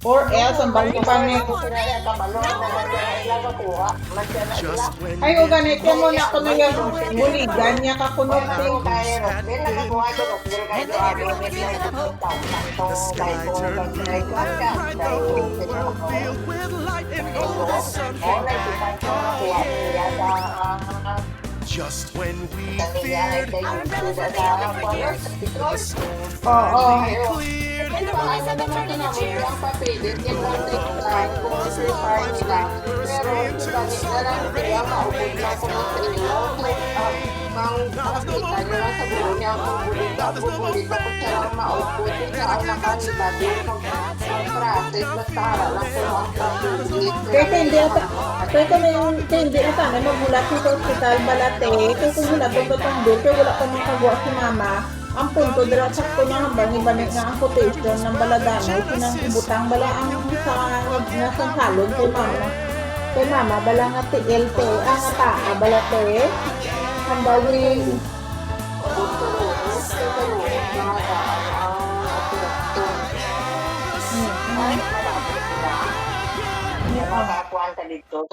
Or else, ang balik pa ni... Ay, o ganit yan mo na ko na yung buligan niya ka kunot eh. Just when we feared the storm cleared. Hindi ata na magulat sa hospital balate kaya kung wala itong batang bill kaya wala pa makagawa si mama ang punto dala sakto na hambang ibalik nga ang quotation ng baladano sinang ibutang bala ang sa nasang salon kay mama bala nga TLT ang taa balate hambawin Makakuan ka dito